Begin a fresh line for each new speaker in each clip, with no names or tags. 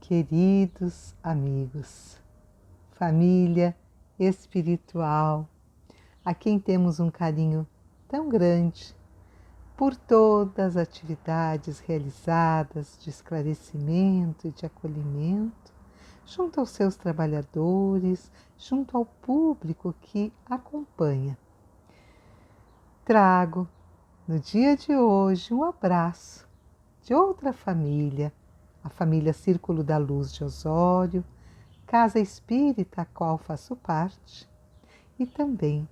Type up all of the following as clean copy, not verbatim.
Queridos amigos, família espiritual, a quem temos um carinho tão grande por todas as atividades realizadas de esclarecimento e de acolhimento, junto aos seus trabalhadores, junto ao público que acompanha. Trago no dia de hoje um abraço de outra família, a família Círculo da Luz de Osório, casa espírita a qual faço parte, e também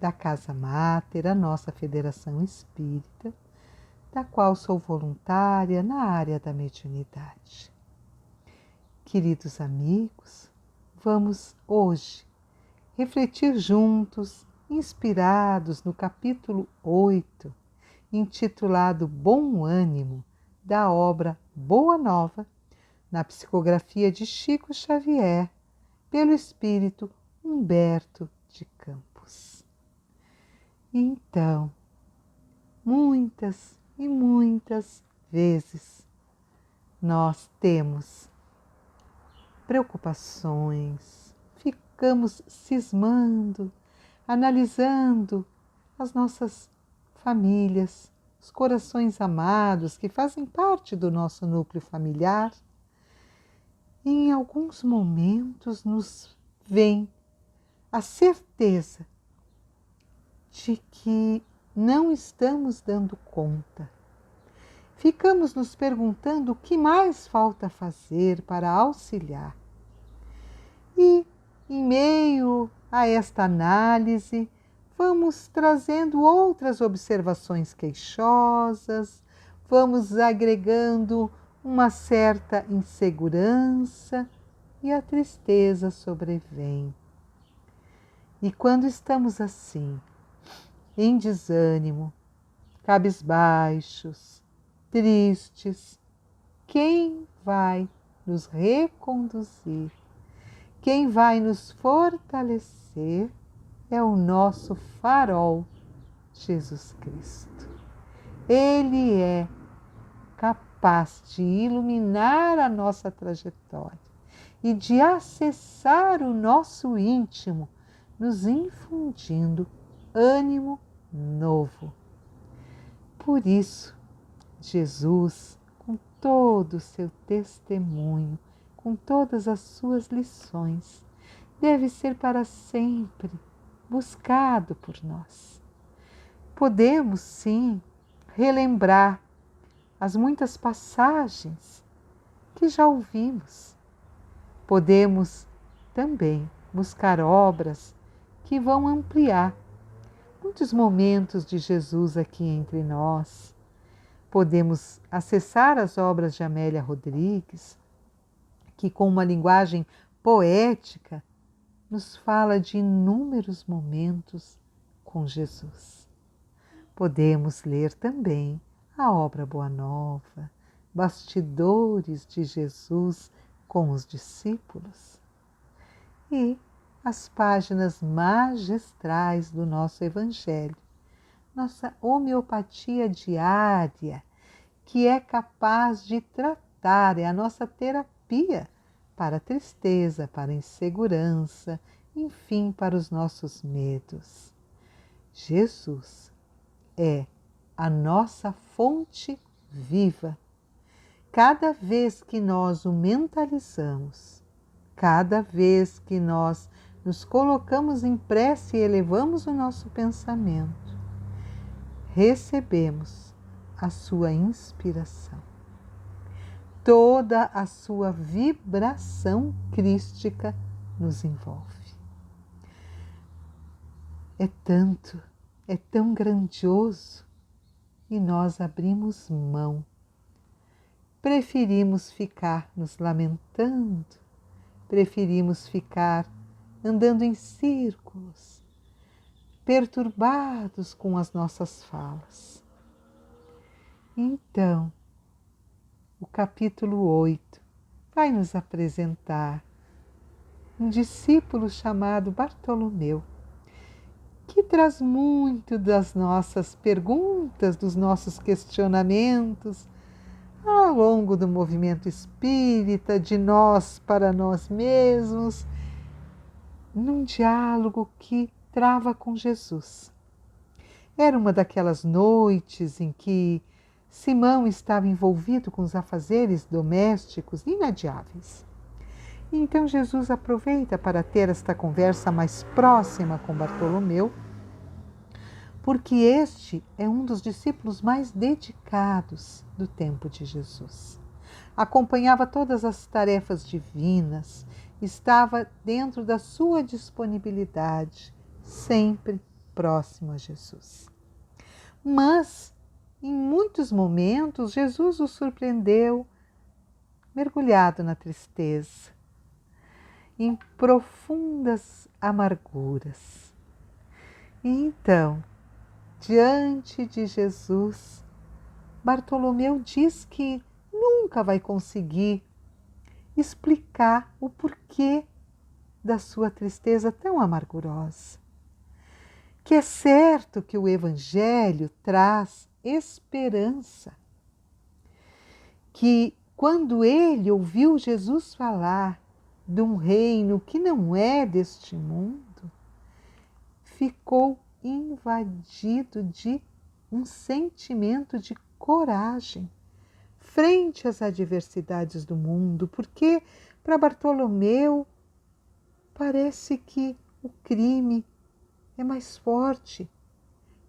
da Casa Máter, a nossa Federação Espírita, da qual sou voluntária na área da mediunidade. Queridos amigos, vamos hoje refletir juntos, inspirados no capítulo 8, intitulado Bom Ânimo, da obra Boa Nova, na psicografia de Chico Xavier, pelo espírito Humberto de Campos. Então, muitas e muitas vezes nós temos preocupações, ficamos cismando, analisando as nossas famílias, os corações amados que fazem parte do nosso núcleo familiar. E em alguns momentos nos vem a certeza de que não estamos dando conta. Ficamos nos perguntando o que mais falta fazer para auxiliar. E, em meio a esta análise, vamos trazendo outras observações queixosas, vamos agregando uma certa insegurança e a tristeza sobrevém. E quando estamos assim, em desânimo, cabisbaixos, tristes, quem vai nos reconduzir, quem vai nos fortalecer é o nosso farol, Jesus Cristo. Ele é capaz de iluminar a nossa trajetória e de acessar o nosso íntimo, nos infundindo ânimo novo. Por isso, Jesus, com todo o seu testemunho, com todas as suas lições, deve ser para sempre buscado por nós. Podemos, sim, relembrar as muitas passagens que já ouvimos. Podemos também buscar obras que vão ampliar muitos momentos de Jesus aqui entre nós. Podemos acessar as obras de Amélia Rodrigues, que com uma linguagem poética nos fala de inúmeros momentos com Jesus. Podemos ler também a obra Boa Nova, Bastidores de Jesus com os discípulos, e as páginas magistrais do nosso Evangelho, nossa homeopatia diária, que é capaz de tratar, é a nossa terapia para a tristeza, para a insegurança, enfim, para os nossos medos. Jesus é a nossa fonte viva. Cada vez que nós o mentalizamos, cada vez que nós nos colocamos em prece e elevamos o nosso pensamento, recebemos a sua inspiração. Toda a sua vibração crística nos envolve. É tão grandioso, e nós abrimos mão. Preferimos ficar nos lamentando, preferimos ficar andando em círculos, perturbados com as nossas falas. Então, o capítulo 8 vai nos apresentar um discípulo chamado Bartolomeu, que traz muito das nossas perguntas, dos nossos questionamentos, ao longo do movimento espírita, de nós para nós mesmos, num diálogo que trava com Jesus. Era uma daquelas noites em que Simão estava envolvido com os afazeres domésticos inadiáveis. Então Jesus aproveita para ter esta conversa mais próxima com Bartolomeu, porque este é um dos discípulos mais dedicados do tempo de Jesus. Acompanhava todas as tarefas divinas, estava dentro da sua disponibilidade, sempre próximo a Jesus. Mas, em muitos momentos, Jesus o surpreendeu mergulhado na tristeza, em profundas amarguras. E então, diante de Jesus, Bartolomeu diz que nunca vai conseguir explicar o porquê da sua tristeza tão amargurosa. Que é certo que o Evangelho traz esperança, que quando ele ouviu Jesus falar de um reino que não é deste mundo, ficou invadido de um sentimento de coragem frente às adversidades do mundo, porque para Bartolomeu parece que o crime é mais forte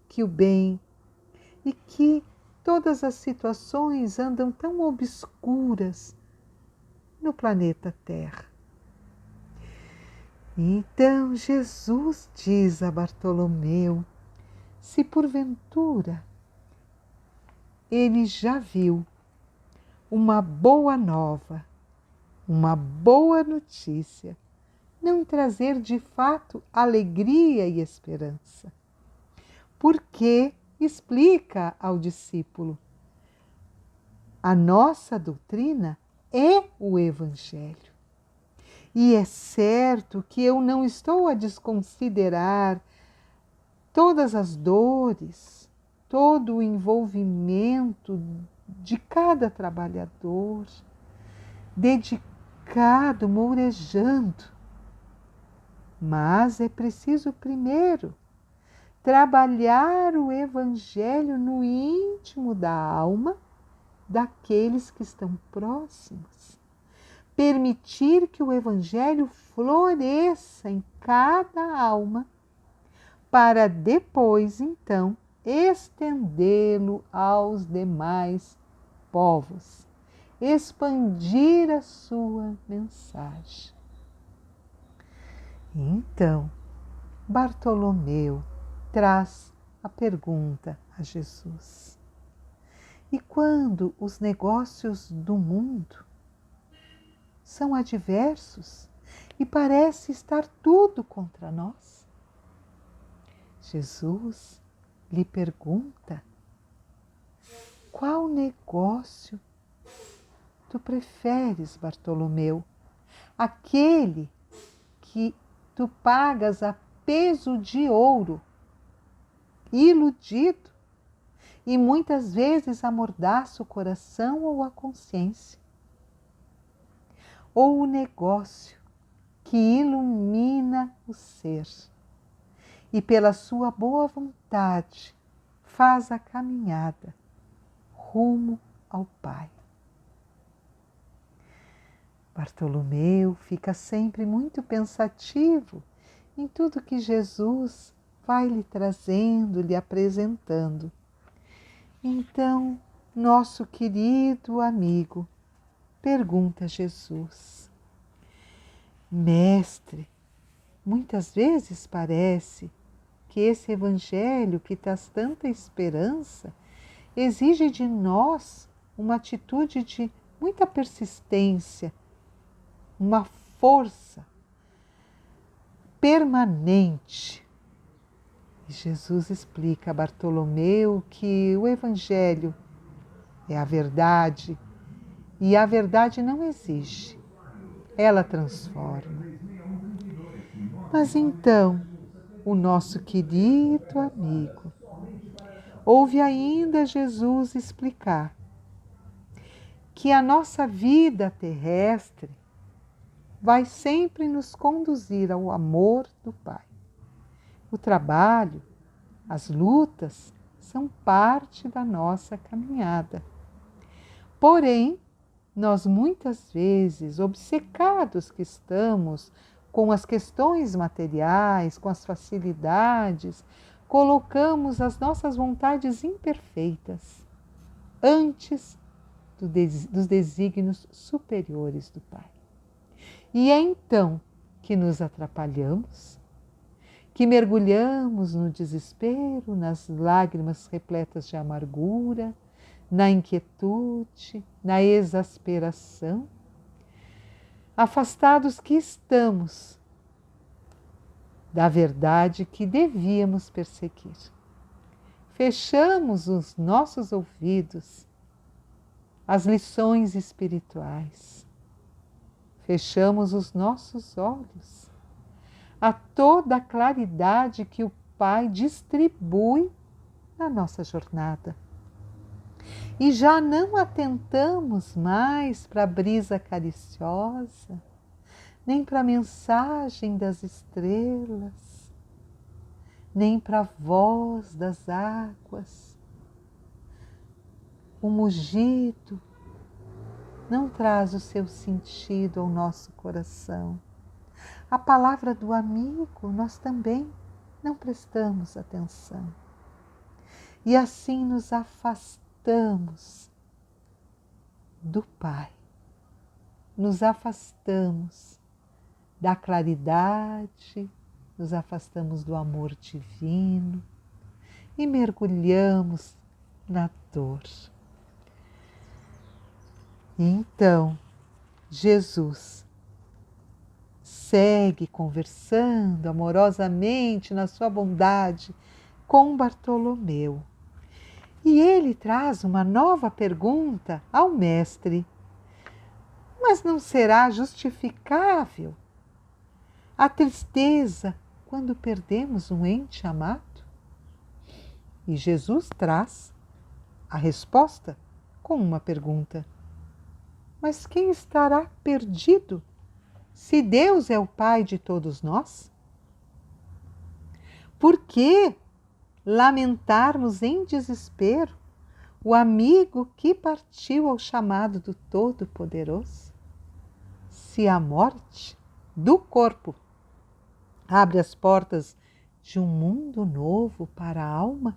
que o bem e que todas as situações andam tão obscuras no planeta Terra. Então Jesus diz a Bartolomeu, se porventura ele já viu uma boa nova, uma boa notícia, não trazer de fato alegria e esperança. Porque explica ao discípulo, a nossa doutrina é o Evangelho. E é certo que eu não estou a desconsiderar todas as dores, todo o envolvimento de cada trabalhador, dedicado, mourejando. Mas é preciso primeiro trabalhar o Evangelho no íntimo da alma daqueles que estão próximos. Permitir que o Evangelho floresça em cada alma, para depois, então, estendê-lo aos demais povos, expandir a sua mensagem. Então, Bartolomeu traz a pergunta a Jesus: e quando os negócios do mundo são adversos e parece estar tudo contra nós? Jesus lhe pergunta: qual negócio tu preferes, Bartolomeu? Aquele que tu pagas a peso de ouro, iludido, e muitas vezes amordaça o coração ou a consciência. Ou o negócio que ilumina o ser e pela sua boa vontade faz a caminhada rumo ao Pai. Bartolomeu fica sempre muito pensativo em tudo que Jesus vai lhe trazendo, lhe apresentando. Então, nosso querido amigo pergunta a Jesus: Mestre, muitas vezes parece que esse Evangelho que traz tanta esperança exige de nós uma atitude de muita persistência, uma força permanente. E Jesus explica a Bartolomeu que o Evangelho é a verdade e a verdade não exige, ela transforma. Mas então, o nosso querido amigo ouve ainda Jesus explicar que a nossa vida terrestre vai sempre nos conduzir ao amor do Pai. O trabalho, as lutas são parte da nossa caminhada. Porém, nós muitas vezes, obcecados que estamos com as questões materiais, com as facilidades, colocamos as nossas vontades imperfeitas antes dos desígnios superiores do Pai. E é então que nos atrapalhamos, que mergulhamos no desespero, nas lágrimas repletas de amargura, na inquietude, na exasperação, afastados que estamos da verdade que devíamos perseguir. Fechamos os nossos ouvidos às lições espirituais. Fechamos os nossos olhos a toda a claridade que o Pai distribui na nossa jornada. E já não atentamos mais para a brisa cariciosa, nem para a mensagem das estrelas, nem para a voz das águas. O mugido não traz o seu sentido ao nosso coração. A palavra do amigo nós também não prestamos atenção. E assim nos afastamos do Pai, nos afastamos da claridade, nos afastamos do amor divino e mergulhamos na dor. E então, Jesus segue conversando amorosamente na sua bondade com Bartolomeu. E ele traz uma nova pergunta ao mestre. Mas não será justificável a tristeza quando perdemos um ente amado? E Jesus traz a resposta com uma pergunta. Mas quem estará perdido se Deus é o Pai de todos nós? Por que lamentarmos em desespero o amigo que partiu ao chamado do Todo-Poderoso? Se a morte do corpo abre as portas de um mundo novo para a alma,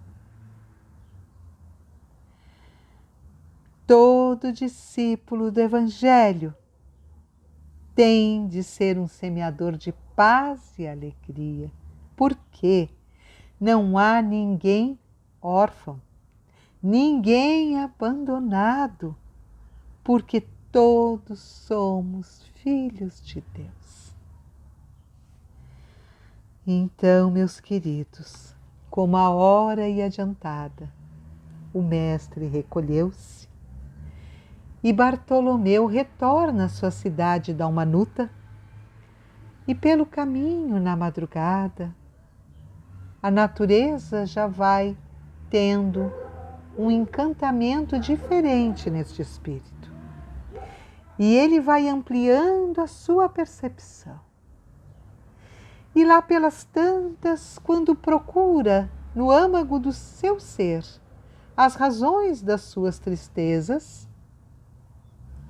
todo discípulo do Evangelho tem de ser um semeador de paz e alegria, porque não há ninguém órfão, ninguém abandonado, porque todos somos filhos de Deus. Então, meus queridos, como a hora ia adiantada, o mestre recolheu-se e Bartolomeu retorna à sua cidade Dalmanuta e pelo caminho na madrugada, a natureza já vai tendo um encantamento diferente neste espírito. E ele vai ampliando a sua percepção. E lá pelas tantas, quando procura no âmago do seu ser as razões das suas tristezas,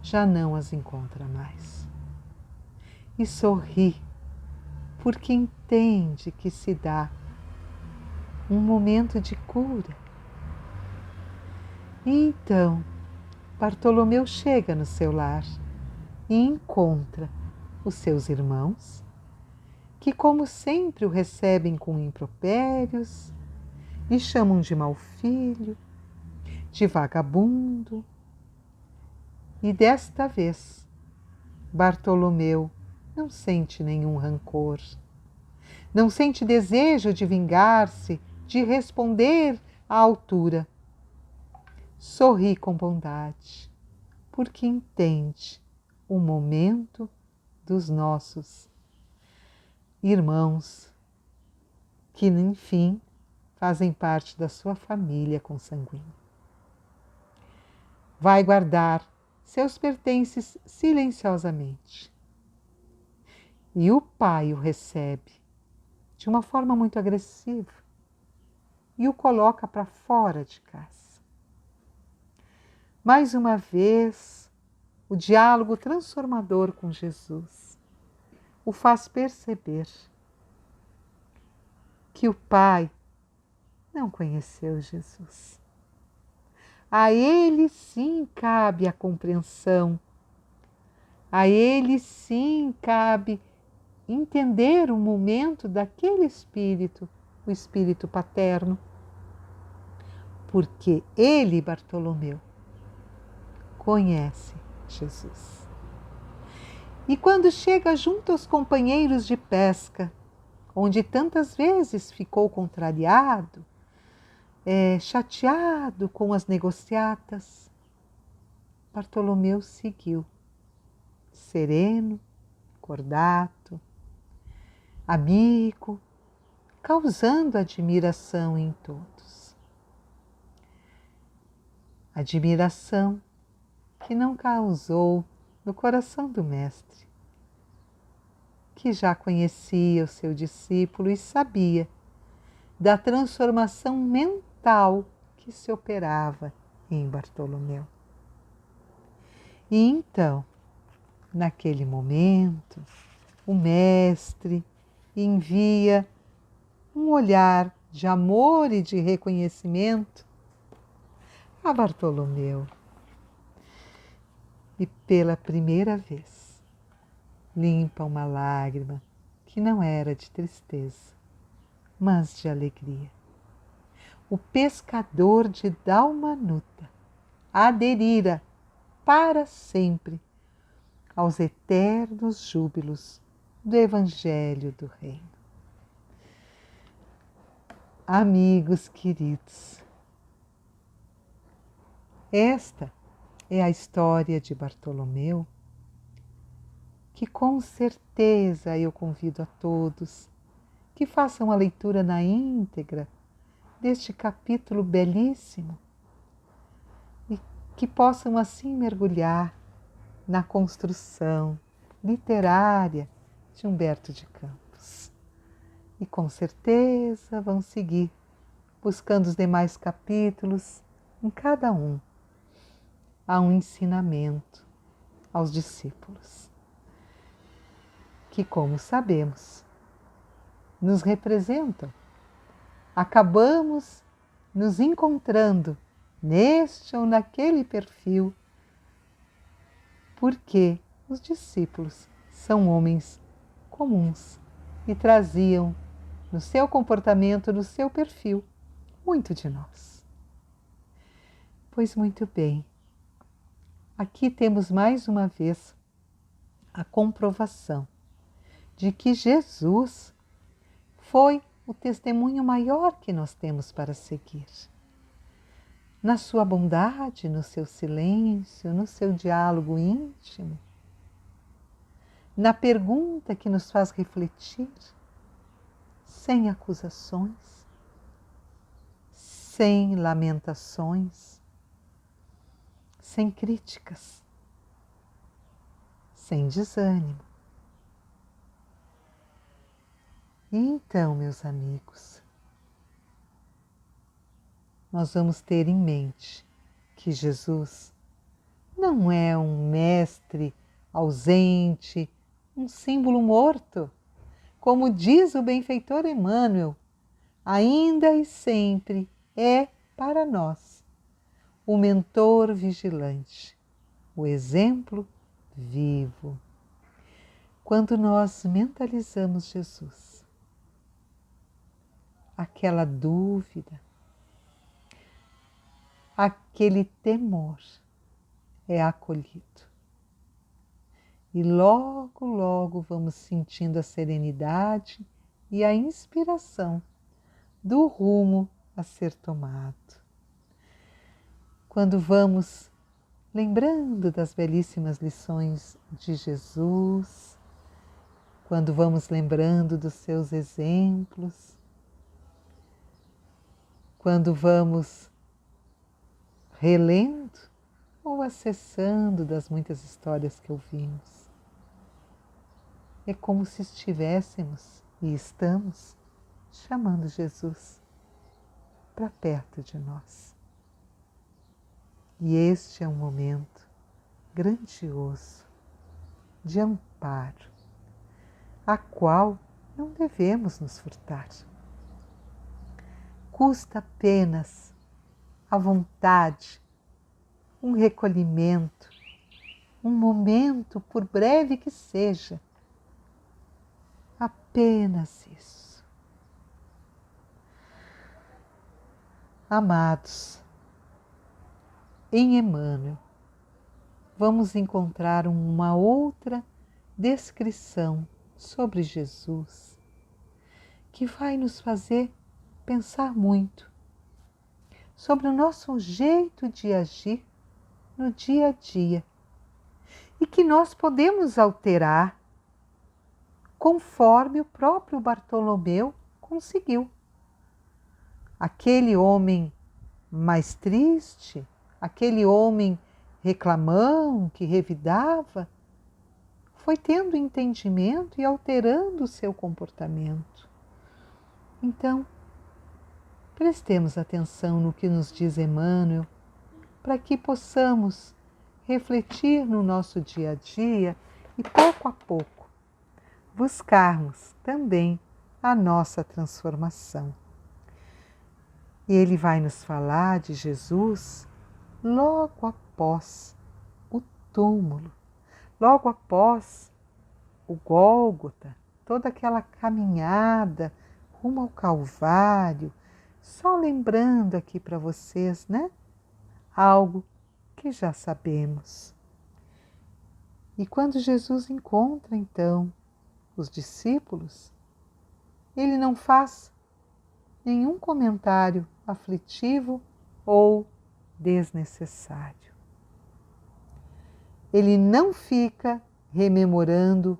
já não as encontra mais. E sorri, porque entende que se dá um momento de cura. E então, Bartolomeu chega no seu lar e encontra os seus irmãos, que como sempre o recebem com impropérios, lhe chamam de mau filho, de vagabundo. E desta vez, Bartolomeu não sente nenhum rancor, não sente desejo de vingar-se, de responder à altura. Sorri com bondade, porque entende o momento dos nossos irmãos, que, enfim, fazem parte da sua família consanguínea. Vai guardar seus pertences silenciosamente. E o pai o recebe de uma forma muito agressiva e o coloca para fora de casa. Mais uma vez, o diálogo transformador com Jesus o faz perceber que o pai não conheceu Jesus. A ele sim cabe a compreensão, a ele sim cabe entender o momento daquele espírito, o espírito paterno, porque ele, Bartolomeu, conhece Jesus. E quando chega junto aos companheiros de pesca, onde tantas vezes ficou contrariado, chateado com as negociatas, Bartolomeu seguiu, sereno, cordato, amigo, causando admiração em todos. Admiração que não causou no coração do Mestre, que já conhecia o seu discípulo e sabia da transformação mental que se operava em Bartolomeu. E então, naquele momento, o Mestre envia um olhar de amor e de reconhecimento a Bartolomeu. E pela primeira vez, limpa uma lágrima que não era de tristeza, mas de alegria. O pescador de Dalmanuta aderira para sempre aos eternos júbilos do Evangelho do Reino. Amigos queridos, esta é a história de Bartolomeu, que com certeza eu convido a todos que façam a leitura na íntegra deste capítulo belíssimo e que possam assim mergulhar na construção literária de Humberto de Campos. E com certeza vão seguir buscando os demais capítulos, em cada um há um ensinamento aos discípulos, que, como sabemos, nos representam. Acabamos nos encontrando neste ou naquele perfil, porque os discípulos são homens comuns e traziam no seu comportamento, no seu perfil, muito de nós. Pois muito bem, aqui temos mais uma vez a comprovação de que Jesus foi o testemunho maior que nós temos para seguir. Na sua bondade, no seu silêncio, no seu diálogo íntimo, na pergunta que nos faz refletir, sem acusações, sem lamentações, sem críticas, sem desânimo. E então, meus amigos, nós vamos ter em mente que Jesus não é um mestre ausente, um símbolo morto, como diz o benfeitor Emmanuel, ainda e sempre é para nós o mentor vigilante, o exemplo vivo. Quando nós mentalizamos Jesus, aquela dúvida, aquele temor é acolhido. E logo, logo vamos sentindo a serenidade e a inspiração do rumo a ser tomado. Quando vamos lembrando das belíssimas lições de Jesus, quando vamos lembrando dos seus exemplos, quando vamos relendo ou acessando das muitas histórias que ouvimos. É como se estivéssemos e estamos chamando Jesus para perto de nós. E este é um momento grandioso de amparo, a qual não devemos nos furtar. Custa apenas a vontade, um recolhimento, um momento, por breve que seja, apenas isso. Amados, em Emmanuel, vamos encontrar uma outra descrição sobre Jesus que vai nos fazer pensar muito sobre o nosso jeito de agir no dia a dia e que nós podemos alterar conforme o próprio Bartolomeu conseguiu. Aquele homem mais triste, aquele homem reclamão que revidava, foi tendo entendimento e alterando o seu comportamento. Então, prestemos atenção no que nos diz Emmanuel, para que possamos refletir no nosso dia a dia e, pouco a pouco, buscarmos também a nossa transformação. E ele vai nos falar de Jesus logo após o túmulo, logo após o Gólgota, toda aquela caminhada rumo ao Calvário, só lembrando aqui para vocês, né? Algo que já sabemos. E quando Jesus encontra, então, os discípulos, ele não faz nenhum comentário aflitivo ou desnecessário. Ele não fica rememorando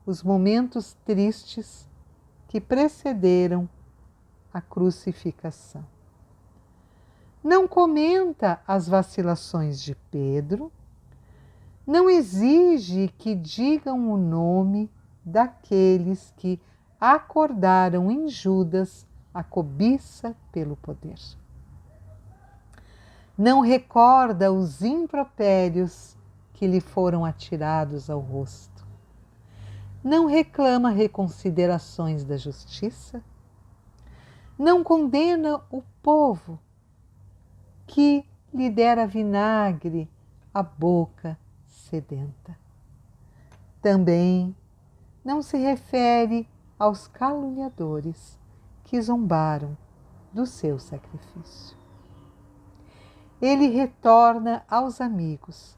os momentos tristes que precederam a crucificação. Não comenta as vacilações de Pedro, não exige que digam o nome daqueles que acordaram em Judas a cobiça pelo poder. Não recorda os impropérios que lhe foram atirados ao rosto. Não reclama reconsiderações da justiça. Não condena o povo que lhe dera vinagre à boca sedenta. Também não se refere aos caluniadores que zombaram do seu sacrifício. Ele retorna aos amigos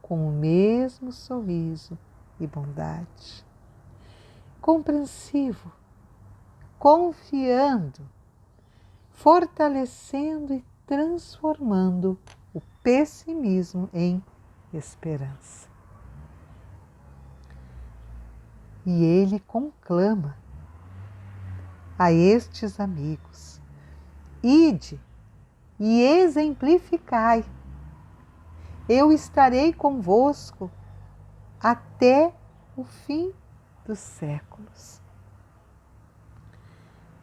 com o mesmo sorriso e bondade, compreensivo, confiando, fortalecendo e transformando o pessimismo em esperança. E ele conclama a estes amigos: ide e exemplificai. Eu estarei convosco até o fim dos séculos.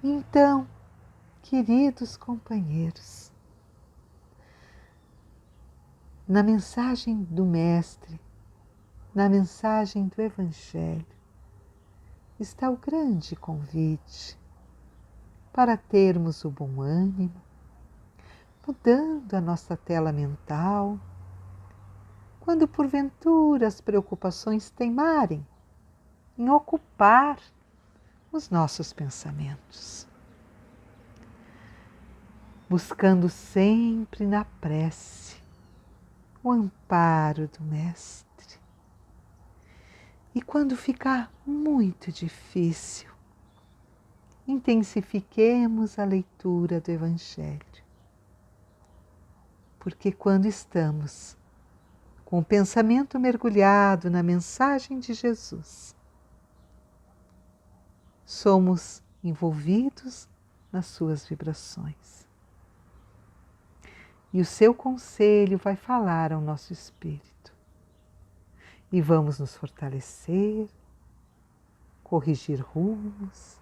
Então, queridos companheiros, na mensagem do Mestre, na mensagem do Evangelho, está o grande convite para termos o bom ânimo, mudando a nossa tela mental, quando porventura as preocupações teimarem em ocupar os nossos pensamentos. Buscando sempre na prece o amparo do Mestre. E quando ficar muito difícil, intensifiquemos a leitura do Evangelho. Porque quando estamos com o pensamento mergulhado na mensagem de Jesus, somos envolvidos nas suas vibrações. e o seu conselho vai falar ao nosso espírito. E vamos nos fortalecer, corrigir rumos,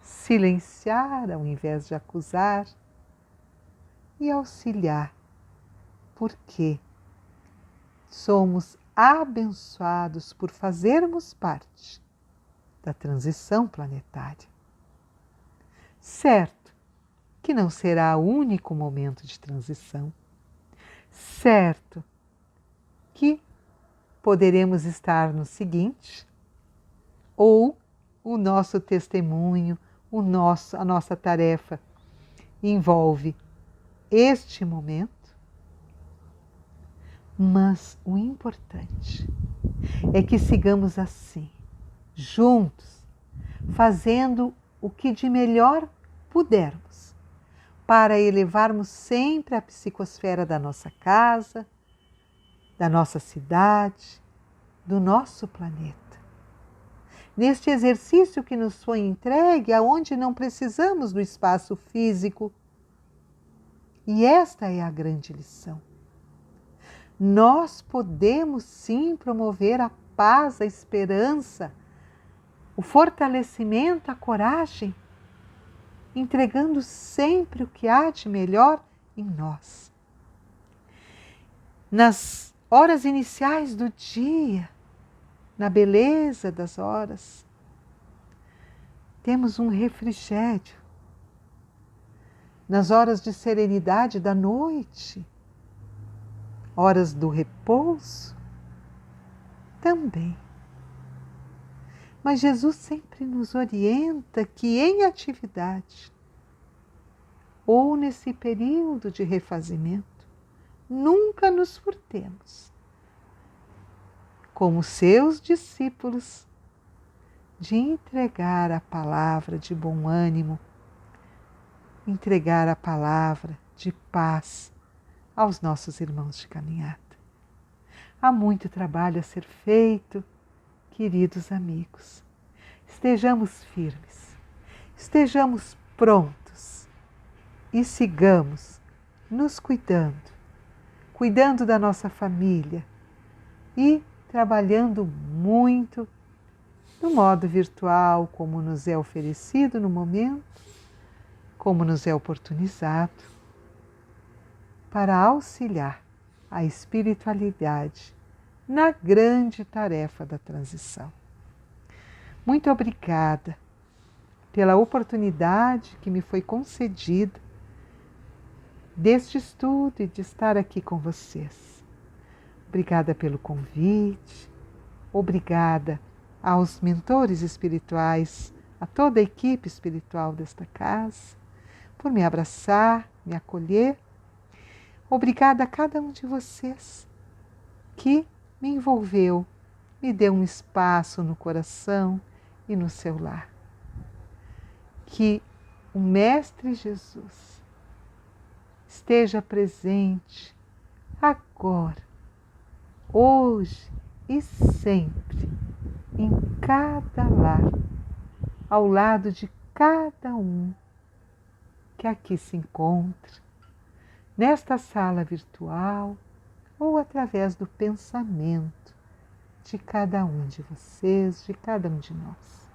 silenciar ao invés de acusar e auxiliar, porque somos abençoados por fazermos parte da transição planetária. Certo que não será o único momento de transição. Certo que poderemos estar no seguinte, ou o nosso testemunho, a nossa tarefa envolve este momento, mas o importante é que sigamos assim, juntos, fazendo o que de melhor pudermos, para elevarmos sempre a psicosfera da nossa casa, da nossa cidade, do nosso planeta. Neste exercício que nos foi entregue, aonde não precisamos do espaço físico. E esta é a grande lição. Nós podemos sim promover a paz, a esperança, o fortalecimento, a coragem, entregando sempre o que há de melhor em nós. Nas horas iniciais do dia, na beleza das horas, temos um refrigério. Nas horas de serenidade da noite, horas do repouso, também. Mas Jesus sempre nos orienta que em atividade, ou nesse período de refazimento, nunca nos furtemos, como seus discípulos, de entregar a palavra de bom ânimo, entregar a palavra de paz aos nossos irmãos de caminhada. Há muito trabalho a ser feito, queridos amigos. Estejamos firmes, estejamos prontos e sigamos nos cuidando da nossa família e trabalhando muito no modo virtual, como nos é oferecido no momento, como nos é oportunizado, para auxiliar a espiritualidade na grande tarefa da transição. Muito obrigada pela oportunidade que me foi concedida deste estudo e de estar aqui com vocês. Obrigada pelo convite, obrigada aos mentores espirituais, a toda a equipe espiritual desta casa, por me abraçar, me acolher. Obrigada a cada um de vocês que me envolveu, me deu um espaço no coração e no seu lar. Que o Mestre Jesus esteja presente agora, hoje e sempre, em cada lar, ao lado de cada um que aqui se encontra, nesta sala virtual ou através do pensamento de cada um de vocês, de cada um de nós.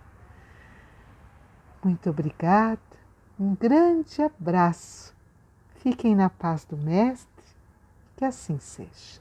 Muito obrigada, um grande abraço. Fiquem na paz do Mestre, que assim seja.